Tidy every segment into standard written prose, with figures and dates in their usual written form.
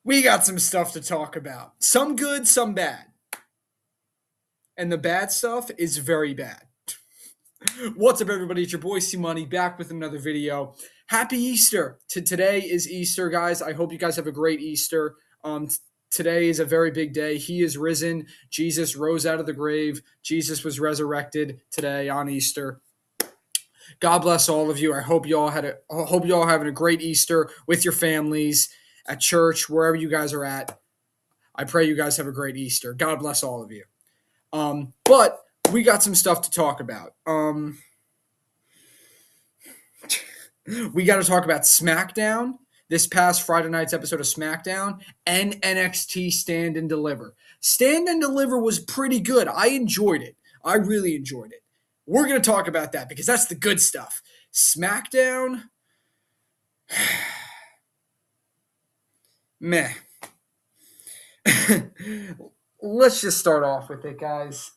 We got some stuff to talk about. Some good, some bad. And the bad stuff is very bad. What's up, everybody? It's your boy Cmoney back with another video. Happy Easter! Today is Easter, guys. I hope you guys have a great Easter. Today is a very big day. He is risen. Jesus rose out of the grave. Jesus was resurrected today on Easter. God bless all of you. I hope you all having a great Easter with your families, at church, wherever you guys are at. I pray you guys have a great Easter. God bless all of you. But we got some stuff to talk about. We got to talk about Smackdown, this past Friday night's episode of Smackdown, and NXT Stand and Deliver. Stand and Deliver was pretty good. I enjoyed it. I really enjoyed it. We're going to talk about that because that's the good stuff. Smackdown, meh. Let's just start off with it, guys.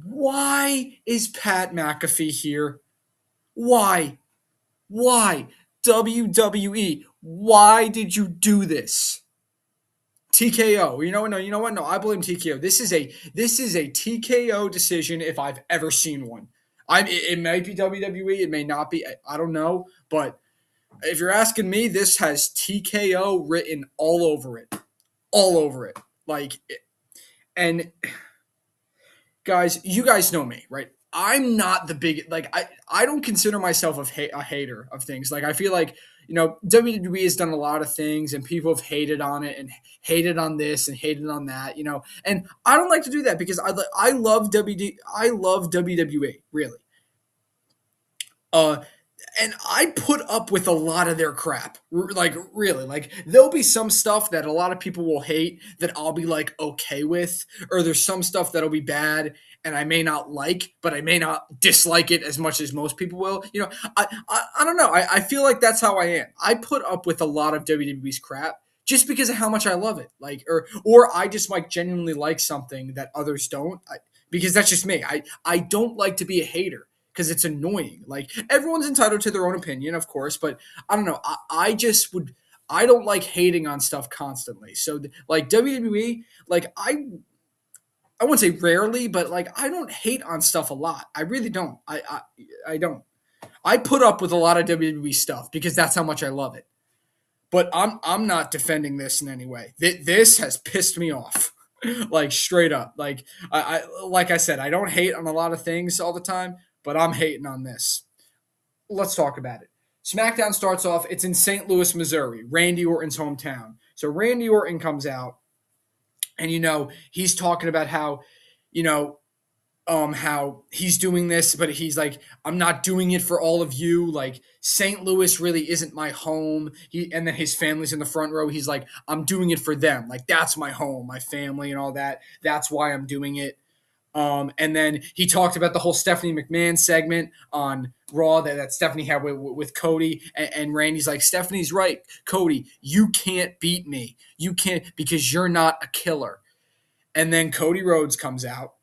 Why is Pat McAfee here? Why? Why? WWE, why did you do this? TKO. You know what? No, I blame TKO. This is a TKO decision if I've ever seen one. It might be WWE, it may not be. I don't know, but if you're asking me, this has TKO written all over it. All over it. And guys, you guys know me, right? I'm not the big, I don't consider myself a hater of things. I feel like, WWE has done a lot of things and people have hated on it and hated on this and hated on that, and I don't like to do that because I love WWE, really. And I put up with a lot of their crap. Really. There'll be some stuff that a lot of people will hate that I'll be okay with, or there's some stuff that'll be bad and I may not like, but I may not dislike it as much as most people will. I don't know. I feel like that's how I am. I put up with a lot of WWE's crap just because of how much I love it. Or I just genuinely like something that others don't. Because that's just me. I don't like to be a hater because it's annoying. Everyone's entitled to their own opinion, of course, but I don't know. I don't like hating on stuff constantly. So WWE, I wouldn't say rarely, but I don't hate on stuff a lot. I really don't. I don't. I put up with a lot of WWE stuff because that's how much I love it. But I'm not defending this in any way. This has pissed me off. Straight up. I said, I don't hate on a lot of things all the time, but I'm hating on this. Let's talk about it. SmackDown starts off. It's in St. Louis, Missouri, Randy Orton's hometown. So Randy Orton comes out, and he's talking about how he's doing this, but he's like, I'm not doing it for all of you. St. Louis really isn't my home. And then his family's in the front row. He's like, I'm doing it for them. That's my home, my family and all that. That's why I'm doing it. And then he talked about the whole Stephanie McMahon segment on Raw that Stephanie had with Cody. And Randy's like, Stephanie's right, Cody, you can't beat me. You can't, because you're not a killer. And then Cody Rhodes comes out.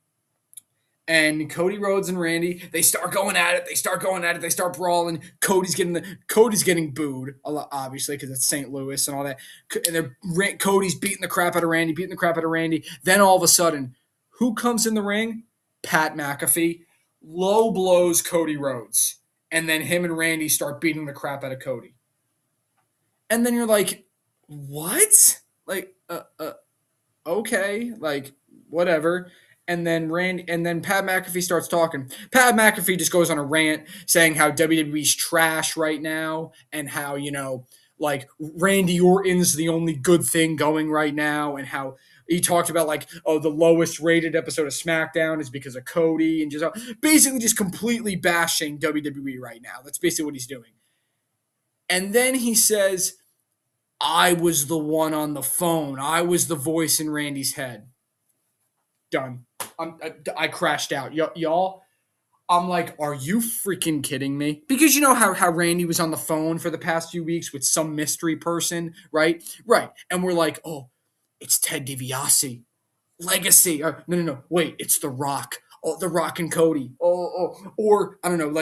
And Cody Rhodes and Randy, they start going at it. They start brawling. Cody's getting booed, obviously, because it's St. Louis and all that. And Cody's beating the crap out of Randy. Then all of a sudden, who comes in the ring? Pat McAfee. Low blows Cody Rhodes. And then him and Randy start beating the crap out of Cody. And then you're like, what? Okay, whatever. And then Pat McAfee starts talking. Pat McAfee just goes on a rant saying how WWE's trash right now and how, Randy Orton's the only good thing going right now, and how he talked about the lowest rated episode of SmackDown is because of Cody, and basically just completely bashing WWE right now. That's basically what he's doing. And then he says, I was the one on the phone. I was the voice in Randy's head. Done. I crashed out. Y'all, I'm like, are you freaking kidding me? Because you know how Randy was on the phone for the past few weeks with some mystery person, right? Right. And we're like, oh, it's Ted DiBiase. Legacy. No. Wait, it's The Rock. Oh, The Rock and Cody. Or I don't know,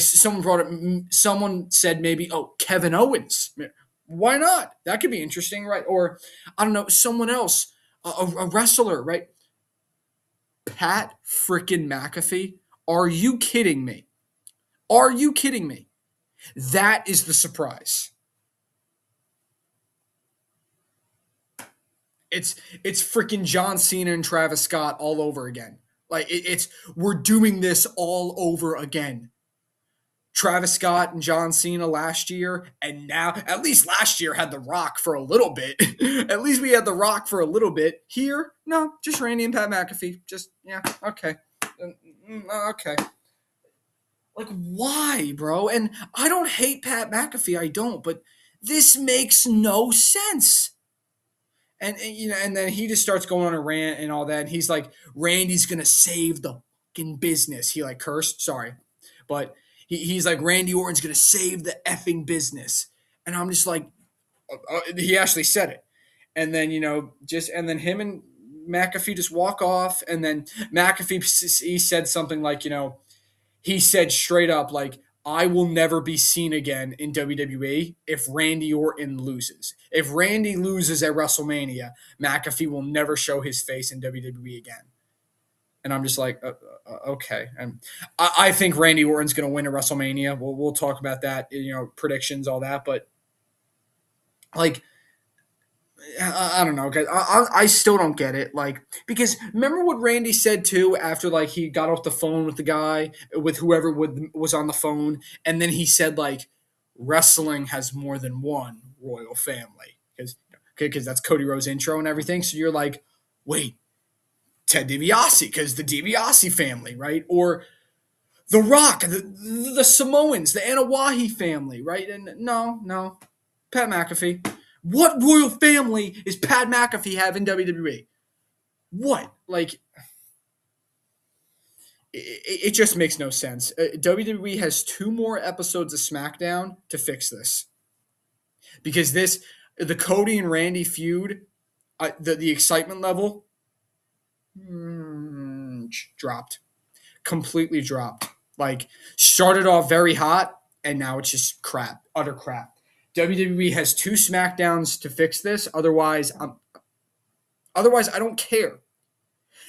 someone said maybe, Kevin Owens. Why not? That could be interesting, right? Or I don't know, someone else, a wrestler, right? Pat freaking McAfee. Are you kidding me? Are you kidding me? That is the surprise. It's freaking John Cena and Travis Scott all over again. Like it's we're doing this all over again. Travis Scott and John Cena last year, and now at least last year had The Rock for a little bit. At least we had The Rock for a little bit. Here, no, just Randy and Pat McAfee. Just yeah, okay, okay. Like why, bro? And I don't hate Pat McAfee, I don't, but this makes no sense. And then he just starts going on a rant and all that. And he's like, Randy's gonna save the fucking business. He like cursed, sorry, but he's like, Randy Orton's gonna save the effing business. And I'm just like, he actually said it. And then and then him and McAfee just walk off. And then McAfee he said something like, he said straight up like, I will never be seen again in WWE if Randy Orton loses. If Randy loses at WrestleMania, McAfee will never show his face in WWE again. And I'm just like, okay. And I think Randy Orton's going to win at WrestleMania. We'll talk about that, predictions, all that. But like, I don't know, guys. I still don't get it. Like, because remember what Randy said too after like he got off the phone with the guy with whoever was on the phone, and then he said like wrestling has more than one royal family because that's Cody Rhodes' intro and everything. So you're like, wait, Ted DiBiase because the DiBiase family, right? Or The Rock, the Samoans, the Anawahi family, right? And no, Pat McAfee. What royal family is Pat McAfee have in WWE? What? Like, it just makes no sense. WWE has 2 more episodes of Smackdown to fix this. Because the Cody and Randy feud, the excitement level dropped. Completely dropped. Like, started off very hot, and now it's just crap. Utter crap. WWE has 2 Smackdowns to fix this. Otherwise, I don't care.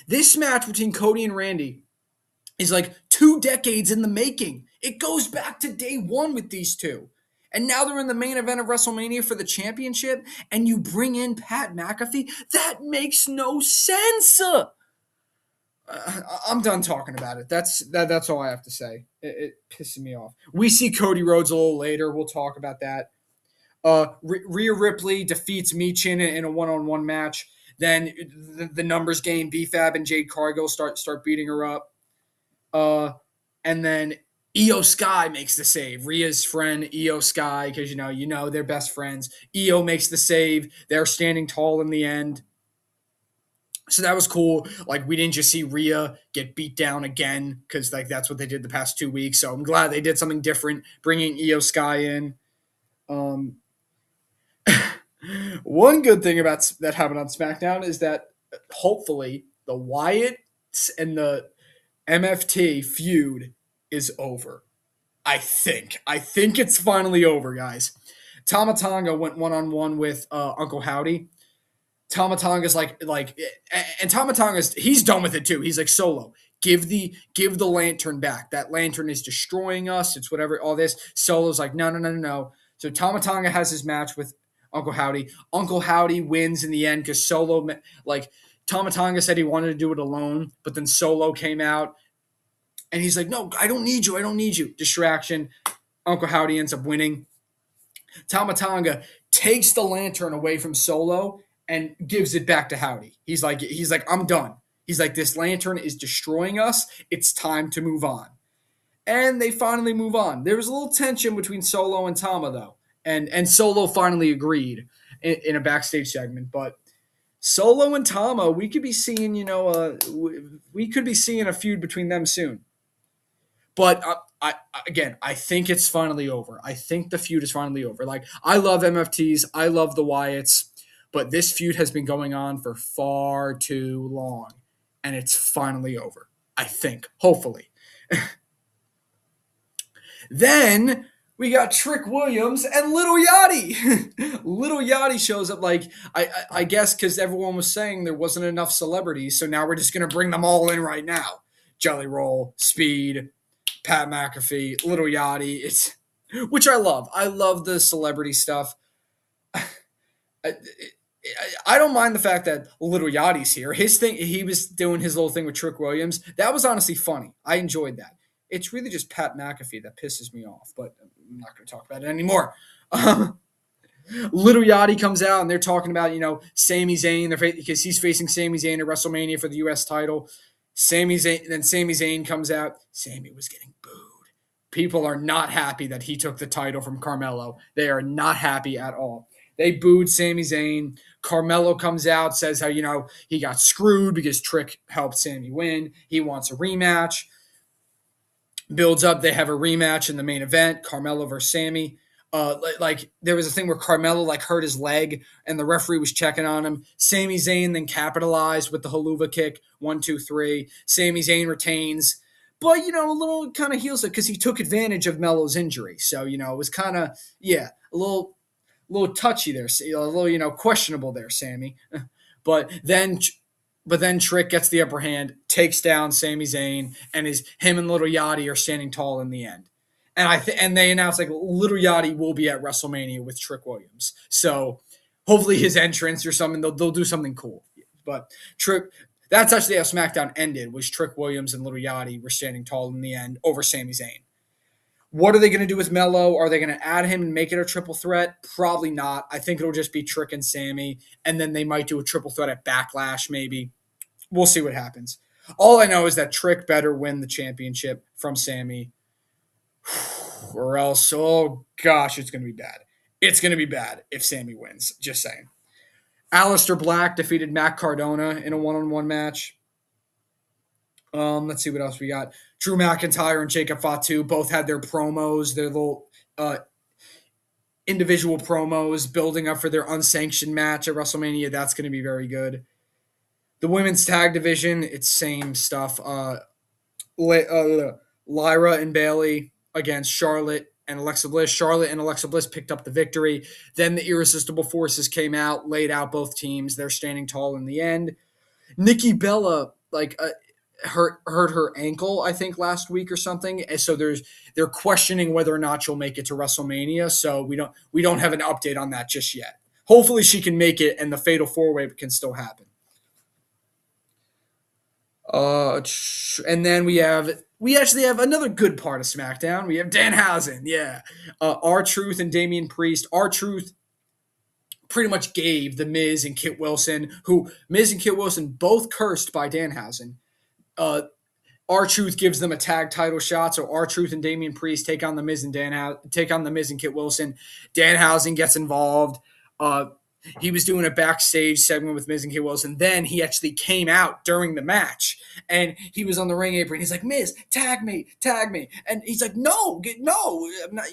This match between Cody and Randy is like 2 decades in the making. It goes back to day 1 with these two. And now they're in the main event of WrestleMania for the championship, and you bring in Pat McAfee? That makes no sense. I'm done talking about it. That's all I have to say. It pisses me off. We see Cody Rhodes a little later. We'll talk about that. Rhea Ripley defeats Michin in a one-on-one match. Then the numbers game, BFAB and Jade Cargill start beating her up. And then Io Sky makes the save. Rhea's friend Io Sky, because they're best friends. Io makes the save. They're standing tall in the end. So that was cool. Like, we didn't just see Rhea get beat down again, because like that's what they did the past 2 weeks. So I'm glad they did something different, bringing Io Sky in. One good thing about that happened on SmackDown is that hopefully the Wyatts and the MFT feud is over. I think it's finally over, guys. Tama Tonga went one-on-one with Uncle Howdy. Tama Tonga's and Tama Tonga's he's done with it too. He's like, Solo, give the lantern back. That lantern is destroying us. It's whatever. All this. Solo's like, no. So Tama Tonga has his match with Uncle Howdy. Uncle Howdy wins in the end because Solo, like, Tama Tonga said he wanted to do it alone, but then Solo came out and he's like, no, I don't need you. Distraction. Uncle Howdy ends up winning. Tama Tonga takes the lantern away from Solo and gives it back to Howdy. He's like, I'm done. He's like, this lantern is destroying us. It's time to move on. And they finally move on. There was a little tension between Solo and Tama, though. And Solo finally agreed in a backstage segment. But Solo and Tama, we could be seeing, we could be seeing a feud between them soon. But I think it's finally over. I think the feud is finally over. Like, I love MFTs. I love the Wyatts. But this feud has been going on for far too long. And it's finally over. I think. Hopefully. Then we got Trick Williams and Little Yachty. Little Yachty shows up like I guess because everyone was saying there wasn't enough celebrities, so now we're just gonna bring them all in right now. Jelly Roll, Speed, Pat McAfee, Little Yachty. It's which I love. I love the celebrity stuff. I, I don't mind the fact that Little Yachty's here. His thing, he was doing his little thing with Trick Williams. That was honestly funny. I enjoyed that. It's really just Pat McAfee that pisses me off, but I'm not going to talk about it anymore. Little Yachty comes out and they're talking about, Sami Zayn because he's facing Sami Zayn at WrestleMania for the U.S. title. Sami Zayn comes out. Sami was getting booed. People are not happy that he took the title from Carmelo. They are not happy at all. They booed Sami Zayn. Carmelo comes out, says how, he got screwed because Trick helped Sami win. He wants a rematch. Builds up. They have a rematch in the main event, Carmelo versus Sami. There was a thing where Carmelo hurt his leg and the referee was checking on him. Sami Zayn then capitalized with the haluva kick. 1, 2, 3. Sami Zayn retains. But, a little kind of heals it because he took advantage of Melo's injury. So, it was kind of, a little touchy there, a little, questionable there, Sami. But then Trick gets the upper hand, takes down Sami Zayn, and him and Little Yachty are standing tall in the end. And they announced Little Yachty will be at WrestleMania with Trick Williams. So hopefully his entrance or something, they'll do something cool. But that's actually how SmackDown ended, was Trick Williams and Little Yachty were standing tall in the end over Sami Zayn. What are they going to do with Melo? Are they going to add him and make it a triple threat? Probably not. I think it'll just be Trick and Sami, and then they might do a triple threat at Backlash maybe. We'll see what happens. All I know is that Trick better win the championship from Sami, or else, oh gosh, it's going to be bad. It's going to be bad if Sami wins, just saying. Aleister Black defeated Matt Cardona in a one-on-one match. Let's see what else we got. Drew McIntyre and Jacob Fatu both had their promos, their little individual promos building up for their unsanctioned match at WrestleMania. That's going to be very good. The women's tag division, it's same stuff. Lyra and Bayley against Charlotte and Alexa Bliss. Charlotte and Alexa Bliss picked up the victory. Then the Irresistible Forces came out, laid out both teams. They're standing tall in the end. Nikki Bella, hurt her ankle, I think, last week or something. And so they're questioning whether or not she'll make it to WrestleMania. So we don't have an update on that just yet. Hopefully she can make it and the Fatal 4-Way can still happen. And then we actually have another good part of SmackDown. We have Danhausen, yeah. R-Truth and Damian Priest. R-Truth pretty much gave the Miz and Kit Wilson, who Miz and Kit Wilson both cursed by Danhausen. R-Truth gives them a tag title shot, so R-Truth and Damian Priest take on the Miz and Kit Wilson. Danhausen gets involved. He was doing a backstage segment with Miz and Kit Wilson. Then he actually came out during the match, and he was on the ring apron. He's like, "Miz, tag me," and he's like, "No, I'm not.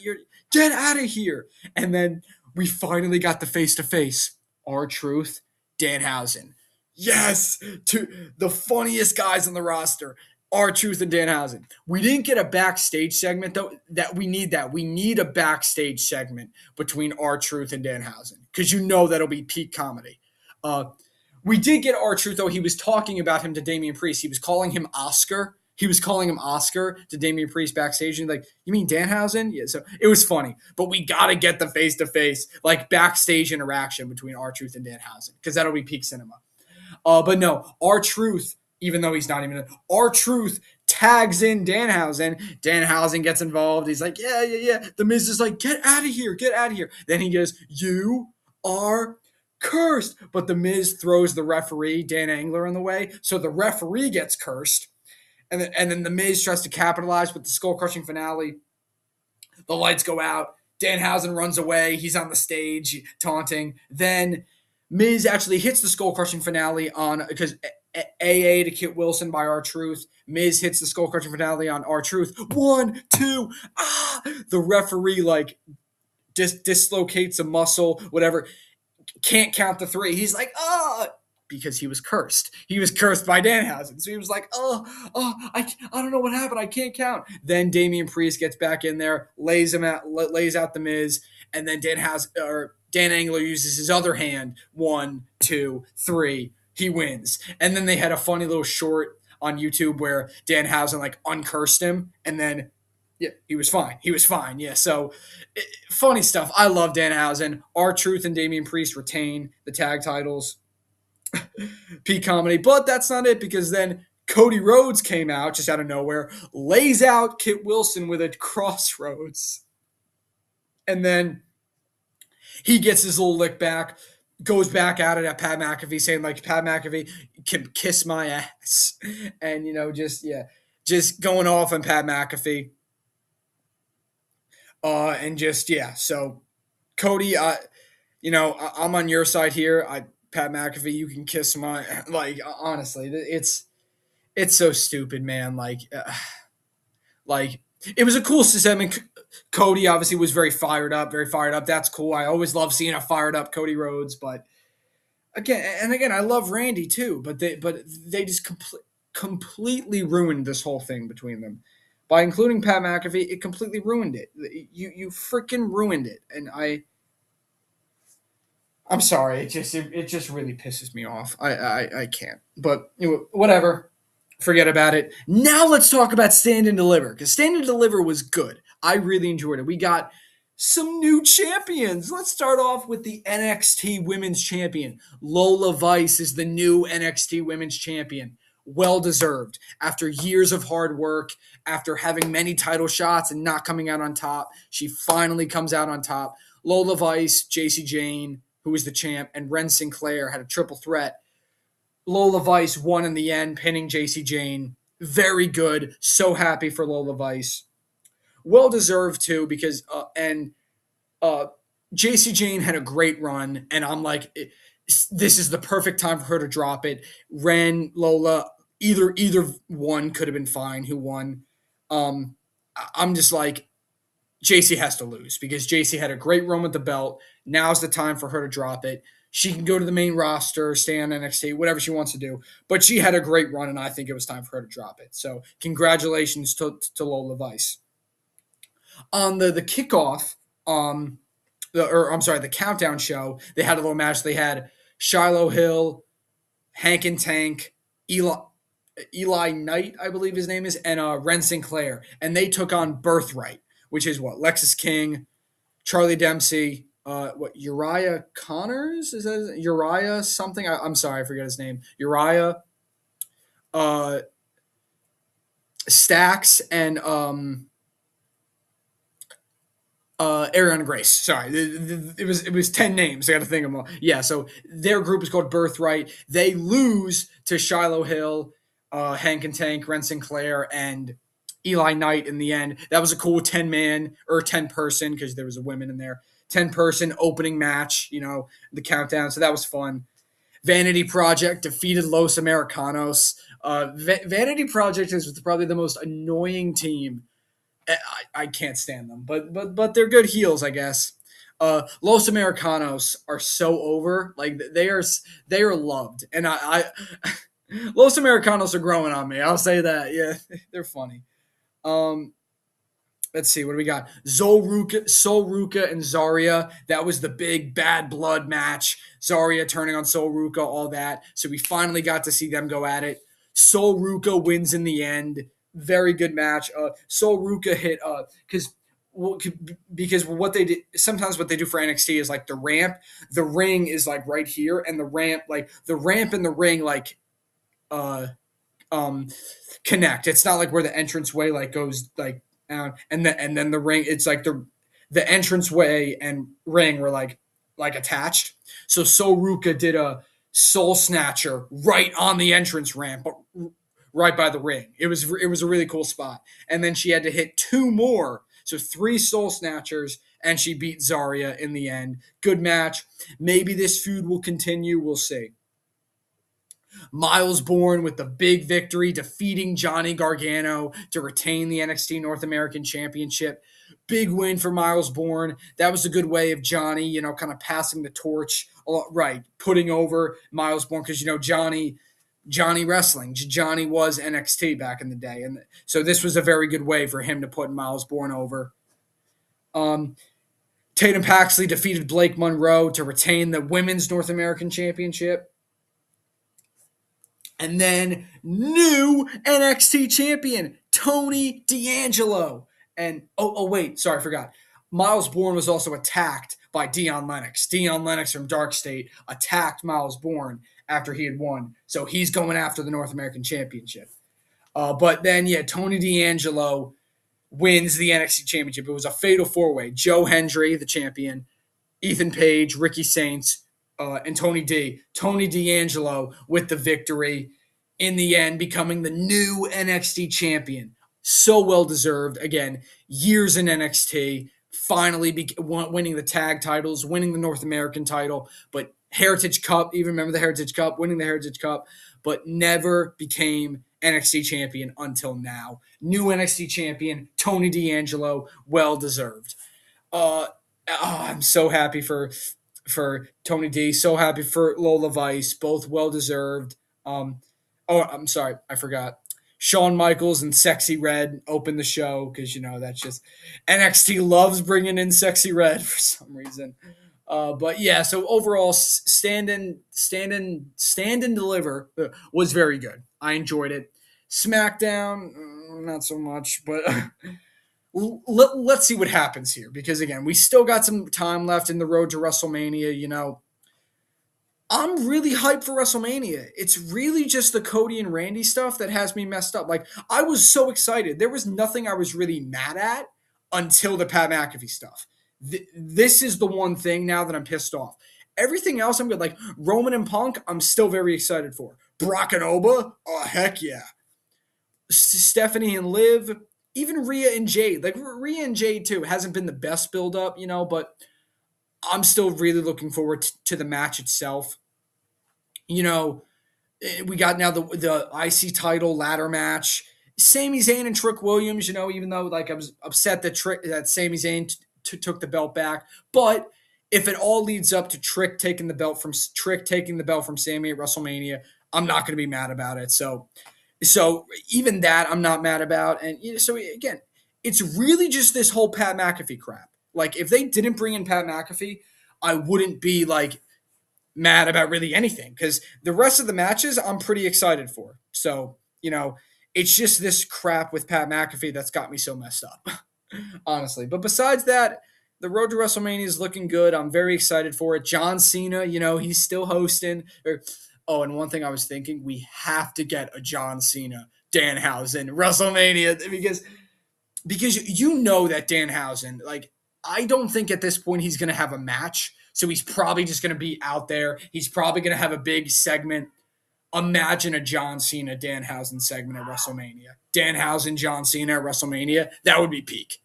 Get out of here." And then we finally got the face-to-face. R-Truth, Danhausen. Yes, to the funniest guys on the roster. R-Truth and Danhausen. We didn't get a backstage segment, though. We need that. We need a backstage segment between R-Truth and Danhausen, because that'll be peak comedy. We did get R-Truth, though. He was talking about him to Damian Priest. He was calling him Oscar. To Damian Priest backstage. And you mean Danhausen? Yeah, so it was funny. But we got to get the face-to-face, backstage interaction between R-Truth and Danhausen, because that'll be peak cinema. But no, R-Truth, even though he's not even R-Truth tags in Danhausen. Danhausen gets involved. He's like, yeah. The Miz is like, get out of here. Then he goes, you are cursed. But the Miz throws the referee, Dan Engler, in the way. So the referee gets cursed. And then the Miz tries to capitalize with the skull-crushing finale. The lights go out. Danhausen runs away. He's on the stage taunting. Then Miz actually hits the skull-crushing finale because AA to Kit Wilson by R-Truth. Miz hits the skull-crushing finale on R-Truth. 1, 2, The referee just dislocates a muscle, whatever. Can't count to 3. He's like, because he was cursed. He was cursed by Danhausen. So he was like, I don't know what happened. I can't count. Then Damian Priest gets back in there, lays out the Miz, and then Dan Angler uses his other hand. 1, 2, 3. He wins. And then they had a funny little short on YouTube where Danhausen like uncursed him, and then yeah, he was fine. He was fine. Yeah, so funny stuff. I love Danhausen. R-Truth and Damian Priest retain the tag titles. Cmoney, but that's not it because then Cody Rhodes came out just out of nowhere, lays out Kit Wilson with a crossroads, and then he gets his little lick back, goes back at it at Pat McAfee, saying like Pat McAfee can kiss my ass, and just going off on Pat McAfee, and just yeah. So Cody, I'm on your side here. Pat McAfee, you can kiss my like. Honestly, it's so stupid, man. Like it was a cool segment. Cody obviously was very fired up, very fired up. That's cool. I always love seeing a fired up Cody Rhodes, but again, I love Randy too. But they just completely ruined this whole thing between them by including Pat McAfee. It completely ruined it. You freaking ruined it, and I'm sorry. It just really pisses me off. I can't. But whatever. Forget about it. Now let's talk about Stand and Deliver, because Stand and Deliver was good. I really enjoyed it. We got some new champions. Let's start off with the NXT Women's Champion. Lola Vice is the new NXT Women's Champion. Well deserved. After years of hard work, after having many title shots and not coming out on top, she finally comes out on top. Lola Vice, JC Jane, who was the champ, and Ren Sinclair had a triple threat. Lola Vice won in the end, pinning JC Jane. Very good. So happy for Lola Vice. Well deserved too, because JC Jane had a great run, and I'm like, this is the perfect time for her to drop it. Ren, Lola, either one could have been fine. Who won? I'm just like, JC has to lose because JC had a great run with the belt. Now's the time for her to drop it. She can go to the main roster, stay on NXT, whatever she wants to do. But she had a great run, and I think it was time for her to drop it. So congratulations to Lola Vice. On the kickoff, the countdown show, they had a little match. They had Shiloh Hill, Hank and Tank, Eli Knight, I believe his name is, and Ren Sinclair. And they took on Birthright, which is what? Lexus King, Charlie Dempsey, Uriah Connors? Is that Uriah something? I'm sorry, I forget his name. Uriah, Stax, and Ariana Grace. Sorry, it was 10 names. I got to think of them all. Yeah, so their group is called Birthright. They lose to Shiloh Hill, Hank and Tank, Ren Sinclair, and Eli Knight in the end. That was a cool 10-man or 10-person because there was a women in there. 10-person opening match, the countdown. So that was fun. Vanity Project defeated Los Americanos. Vanity Project is probably the most annoying team. I can't stand them, but they're good heels, I guess. Los Americanos are so over. Like they are loved, and I Los Americanos are growing on me. I'll say that. Yeah, they're funny. Let's see, what do we got? Sol Ruca and Zarya. That was the big bad blood match. Zarya turning on Sol Ruca, all that. So we finally got to see them go at it. Sol Ruca wins in the end. Very good match. Sol Ruca hit because what they did sometimes what they do for NXT is like the ramp. The ring is like right here, and the ramp and the ring connect. It's not like where the entranceway like goes like down, and then the ring. It's like the entranceway and ring were like attached. So Sol Ruca did a soul snatcher right on the entrance ramp, but right by the ring. It was a really cool spot. And then she had to hit 2 more, so 3 soul snatchers, and she beat Zarya in the end. Good match. Maybe this feud will continue. We'll see. Miles Bourne with the big victory, defeating Johnny Gargano to retain the NXT North American Championship. Big win for Miles Bourne. That was a good way of Johnny, kind of passing the torch, right, putting over Miles Bourne because Johnny Wrestling. Johnny was NXT back in the day, and so this was a very good way for him to put Miles Bourne over. Tatum Paxley defeated Blake Monroe to retain the Women's North American Championship. And then new NXT champion, Tony D'Angelo. And, wait, sorry, I forgot. Miles Bourne was also attacked by Dion Lennox. Dion Lennox from Dark State attacked Miles Bourne after he had won. So he's going after the North American Championship. But then, Tony D'Angelo wins the NXT Championship. It was a fatal four-way. Joe Hendry, the champion, Ethan Page, Ricky Saints, and Tony D. Tony D'Angelo with the victory in the end, becoming the new NXT champion. So well deserved. Again, years in NXT, finally winning the tag titles, winning the North American title, but Heritage Cup, even remember the Heritage Cup, winning the Heritage Cup, but never became NXT champion until now. New NXT champion, Tony D'Angelo, well deserved. I'm so happy for Tony D. So happy for Lola Vice. Both well deserved. I'm sorry, I forgot. Shawn Michaels and Sexy Red opened the show because that's just NXT loves bringing in Sexy Red for some reason. But yeah, so overall, stand and deliver was very good. I enjoyed it. Smackdown, not so much, but let's see what happens here because again, we still got some time left in the road to WrestleMania. I'm really hyped for WrestleMania. It's really just the Cody and Randy stuff that has me messed up. Like, I was so excited. There was nothing I was really mad at until the Pat McAfee stuff. This is the one thing now that I'm pissed off. Everything else I'm good. Like, Roman and Punk, I'm still very excited for. Brock and Oba, oh, heck yeah. Stephanie and Liv, even Rhea and Jade. Like, Rhea and Jade, too, hasn't been the best build-up, but I'm still really looking forward to the match itself. We got now the IC title ladder match. Sami Zayn and Trick Williams, even though I was upset that Sami Zayn took the belt back. But if it all leads up to Trick taking the belt from Sami at WrestleMania, I'm not going to be mad about it. So even that I'm not mad about. And so again, it's really just this whole Pat McAfee crap. Like, if they didn't bring in Pat McAfee, I wouldn't be mad about really anything because the rest of the matches I'm pretty excited for. So, it's just this crap with Pat McAfee that's got me so messed up, honestly. But besides that, the road to WrestleMania is looking good. I'm very excited for it. John Cena, he's still hosting. And one thing I was thinking, we have to get a John Cena Danhausen WrestleMania because that Danhausen, I don't think at this point he's going to have a match. So he's probably just going to be out there. He's probably going to have a big segment. Imagine a John Cena Danhausen segment at WrestleMania. Danhausen, John Cena at WrestleMania. That would be peak.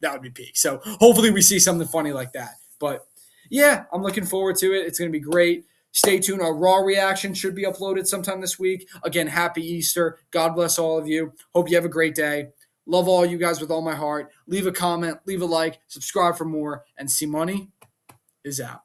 So hopefully we see something funny like that. But yeah, I'm looking forward to it. It's going to be great. Stay tuned. Our Raw reaction should be uploaded sometime this week. Again, happy Easter. God bless all of you. Hope you have a great day. Love all you guys with all my heart. Leave a comment, leave a like, subscribe for more, and Cmoney is out.